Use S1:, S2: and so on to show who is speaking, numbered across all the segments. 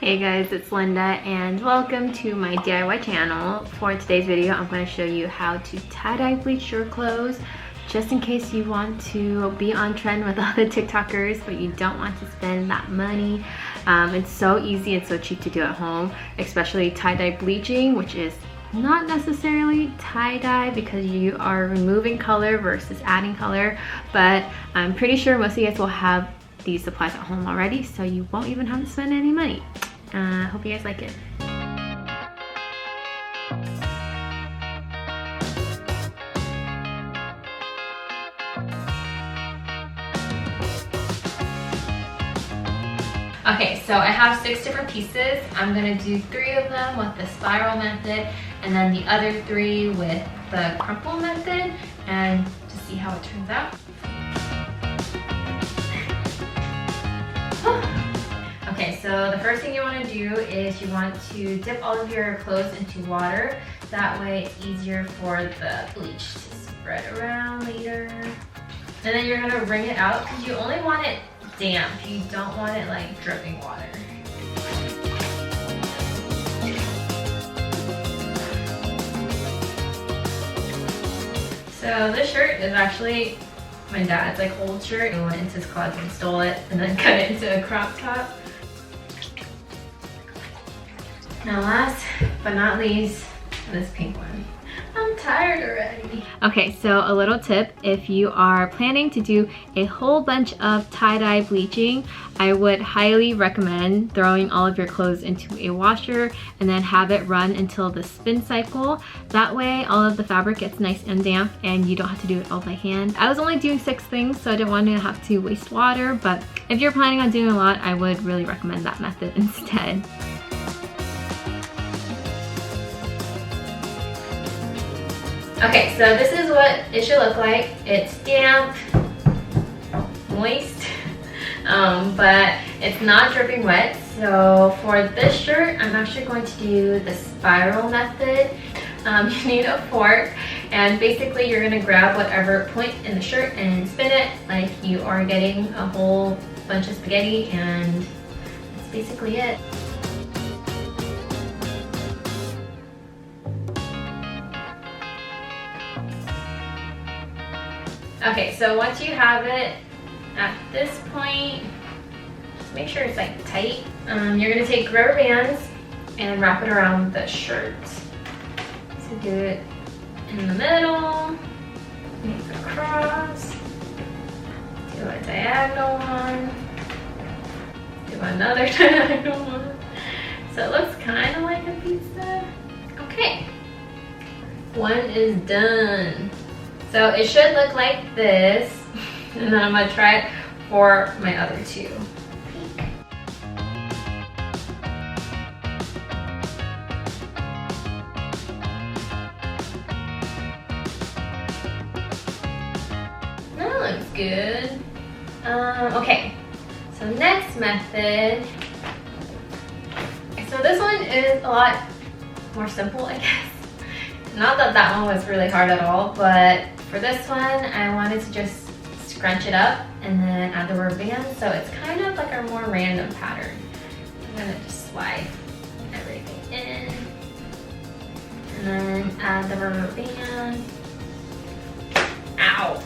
S1: Hey guys, it's Linda and welcome to my DIY channel. For today's video, I'm going to show you how to tie-dye bleach your clothes just in case you want to be on trend with all the TikTokers but you don't want to spend that money. It's so easy and so cheap to do at home, especially tie-dye bleaching, which is not necessarily tie-dye because you are removing color versus adding color, but I'm pretty sure most of you guys will have these supplies at home already, so you won't even have to spend any money. Hope you guys like it. Okay, so I have 6 different pieces. I'm gonna do 3 of them with the spiral method and then the other 3 with the crumple method, and to see how it turns out. Okay, so the first thing you want to do is you want to dip all of your clothes into water. That way it's easier for the bleach to spread around later. And then you're going to wring it out because you only want it damp. You don't want it like dripping water. So this shirt is actually my dad's like old shirt. He went into his closet and stole it and then cut it into a crop top. Now last but not least, this pink one. I'm tired already. Okay, so a little tip, if you are planning to do a whole bunch of tie-dye bleaching, I would highly recommend throwing all of your clothes into a washer and then have it run until the spin cycle. That way all of the fabric gets nice and damp and you don't have to do it all by hand. I was only doing 6 things, so I didn't want to have to waste water, but if you're planning on doing a lot, I would really recommend that method instead. Okay, so this is what it should look like. It's damp, moist, but it's not dripping wet. So for this shirt, I'm actually going to do the spiral method. You need a fork, and basically you're gonna grab whatever point in the shirt and spin it like you are getting a whole bunch of spaghetti, and that's basically it. Okay, so once you have it at this point, just make sure it's like tight. You're gonna take rubber bands and wrap it around the shirt. So do it in the middle, make a cross, do a diagonal one, do another diagonal one. So it looks kind of like a pizza. Okay, one is done. So it should look like this, and then I'm gonna try it for my other 2. That looks good. Okay, so next method. So this one is a lot more simple, I guess. Not that that one was really hard at all, but for this one, I wanted to just scrunch it up and then add the rubber band, so it's kind of like a more random pattern. I'm gonna just slide everything in and then add the rubber band. Ow!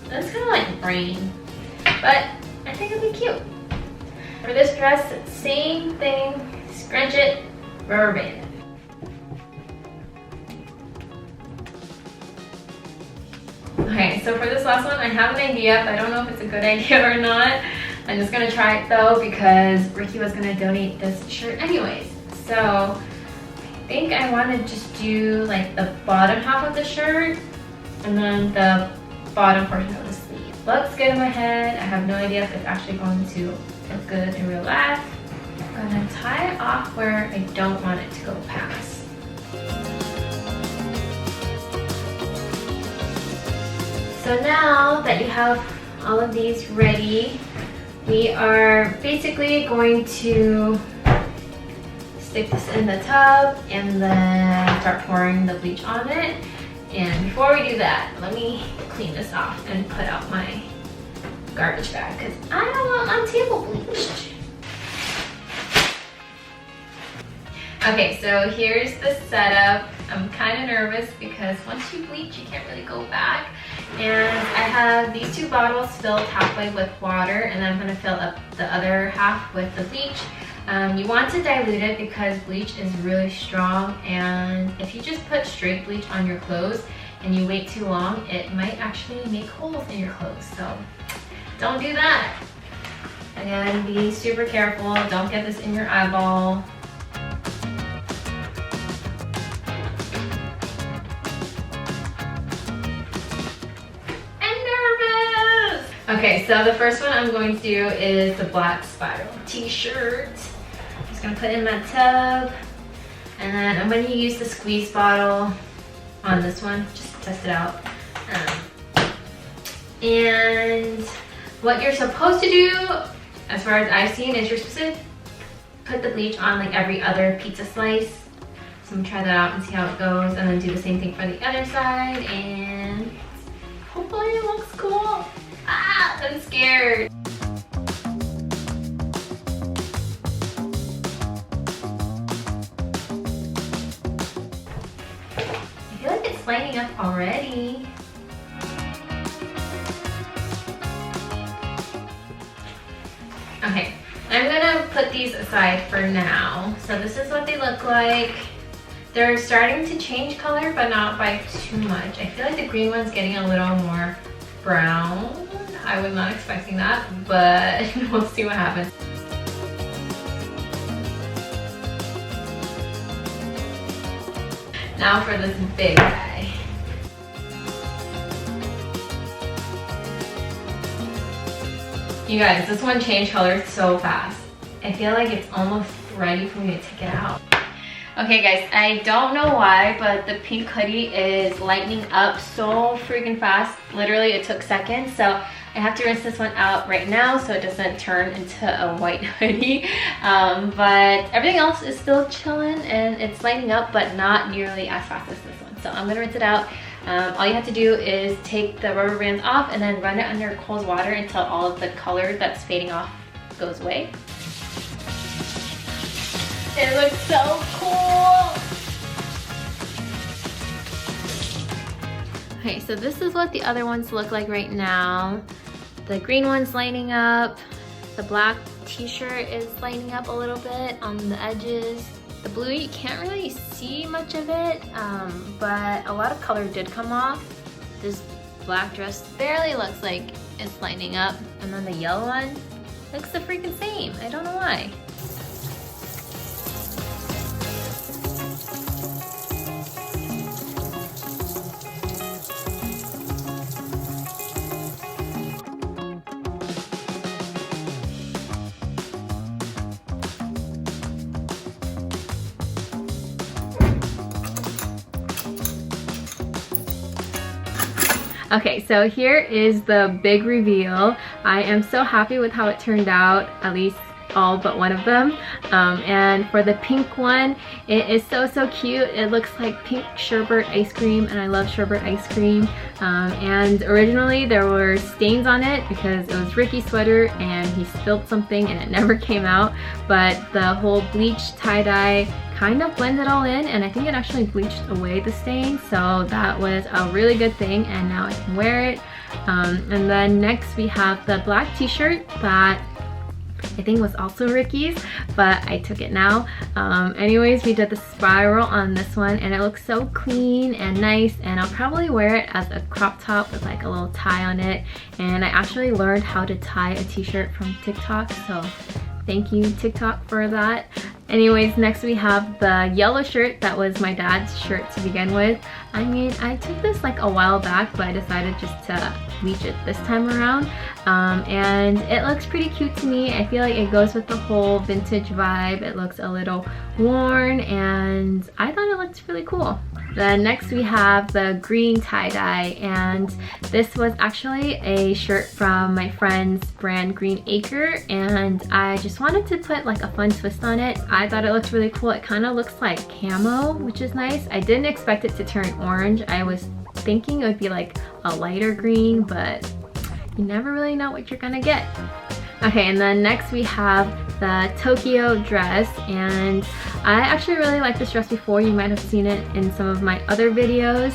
S1: That's kind of like brain, but I think it'll be cute. For this dress, same thing, scrunch it, rubber band. Okay, so for this last one, I have an idea, but I don't know if it's a good idea or not. I'm just gonna try it though because Ricky was gonna donate this shirt anyways. So I think I want to just do like the bottom half of the shirt and then the bottom portion of the sleeve. Looks good in my head. I have no idea if it's actually going to look good in real life. I'm gonna tie it off where I don't want it to go past. So now that you have all of these ready, we are basically going to stick this in the tub and then start pouring the bleach on it. And before we do that, let me clean this off and put out my garbage bag because I don't want Untitled bleached. Okay, so here's the setup. I'm kind of nervous because once you bleach, you can't really go back. And I have these 2 bottles filled halfway with water, and then I'm gonna fill up the other half with the bleach. You want to dilute it because bleach is really strong, and if you just put straight bleach on your clothes and you wait too long, it might actually make holes in your clothes. So don't do that. Again, be super careful. Don't get this in your eyeball. Okay, so the first one I'm going to do is the black spiral t-shirt. I'm just gonna put in my tub, and then I'm going to use the squeeze bottle on this one, just to test it out. And what you're supposed to do, as far as I've seen, is you're supposed to put the bleach on like every other pizza slice. So I'm gonna try that out and see how it goes, and then do the same thing for the other side, and hopefully it looks cool. Ah, I'm scared. I feel like it's lining up already. Okay, I'm gonna put these aside for now. So this is what they look like. They're starting to change color, but not by too much. I feel like the green one's getting a little more brown. I was not expecting that, but we'll see what happens. Now for this big guy. You guys, this one changed colors so fast. I feel like it's almost ready for me to take it out. Okay guys, I don't know why, but the pink hoodie is lightening up so freaking fast. Literally, it took seconds, so I have to rinse this one out right now so it doesn't turn into a white hoodie. But everything else is still chilling and it's lighting up, but not nearly as fast as this one. So I'm gonna rinse it out. All you have to do is take the rubber bands off and then run it under cold water until all of the color that's fading off goes away. It looks so cool! Okay, so this is what the other ones look like right now. The green one's lining up. The black t-shirt is lining up a little bit on the edges. The blue, you can't really see much of it, but a lot of color did come off. This black dress barely looks like it's lining up. And then the yellow one looks the freaking same. I don't know why. Okay, so here is the big reveal. I am so happy with how it turned out, at least all but one of them. And for the pink one, it is so cute. It looks like pink sherbet ice cream, and I love sherbet ice cream. And originally there were stains on it because it was Ricky's sweater and he spilled something and it never came out. But the whole bleach tie-dye kind of blended all in, and I think it actually bleached away the stain, so that was a really good thing, and now I can wear it. And then next we have the black t-shirt that I think was also Ricky's, but I took it now. Anyways, we did the spiral on this one and it looks so clean and nice, and I'll probably wear it as a crop top with like a little tie on it. And I actually learned how to tie a t-shirt from TikTok, so thank you TikTok for that. Anyways, next we have the yellow shirt that was my dad's shirt to begin with. I mean, I took this like a while back, but I decided just to bleach it this time around. And it looks pretty cute to me. I feel like it goes with the whole vintage vibe. It looks a little worn and I thought it looked really cool. Then next we have the green tie-dye, and this was actually a shirt from my friend's brand Green Acre, and I just wanted to put like a fun twist on it. I thought it looked really cool. It kind of looks like camo, which is nice. I didn't expect it to turn orange. I was thinking it would be like a lighter green, but you never really know what you're gonna get. Okay, and then next we have the Tokyo dress, and I actually really liked this dress before. You might have seen it in some of my other videos,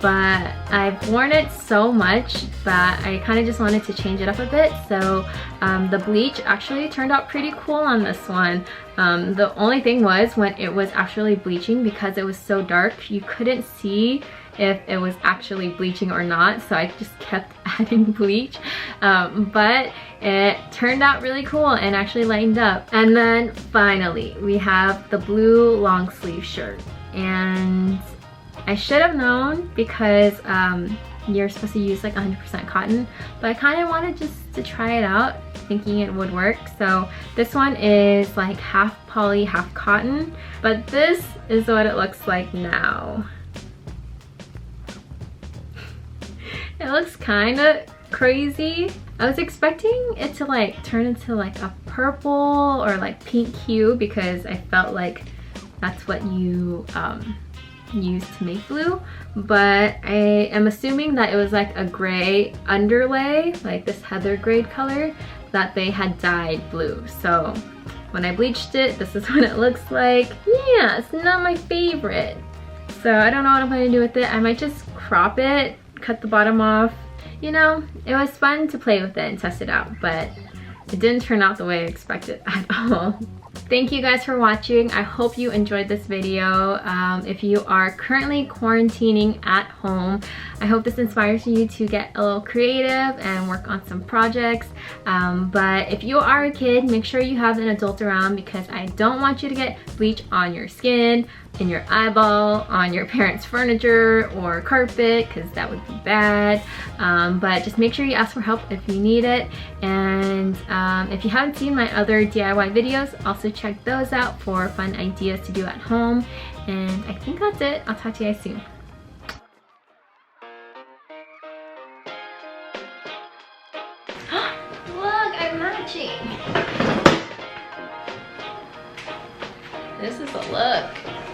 S1: but I've worn it so much that I kind of just wanted to change it up a bit. So the bleach actually turned out pretty cool on this one. The only thing was when it was actually bleaching, because it was so dark, you couldn't see if it was actually bleaching or not, so I just kept adding bleach, but it turned out really cool and actually lightened up. And then finally we have the blue long sleeve shirt, and I should have known because you're supposed to use like 100% cotton, but I kind of wanted just to try it out thinking it would work. So this one is like half poly, half cotton, but this is what it looks like now. It looks kind of crazy. I was expecting it to like turn into like a purple or like pink hue, because I felt like that's what you use to make blue, but I am assuming that it was like a gray underlay, like this heather gray color that they had dyed blue. So when I bleached it, this is what it looks like. Yeah, it's not my favorite, so I don't know what I'm going to do with it. I might just crop it, cut the bottom off. You know, it was fun to play with it and test it out, but it didn't turn out the way I expected at all. Thank you guys for watching. I hope you enjoyed this video. If you are currently quarantining at home, I hope this inspires you to get a little creative and work on some projects. But if you are a kid, make sure you have an adult around, because I don't want you to get bleach on your skin, in your eyeball, on your parents' furniture or carpet, because that would be bad. But just make sure you ask for help if you need it. And if you haven't seen my other DIY videos, also check those out for fun ideas to do at home. And I think that's it. I'll talk to you guys soon. Look, I'm matching. This is a look.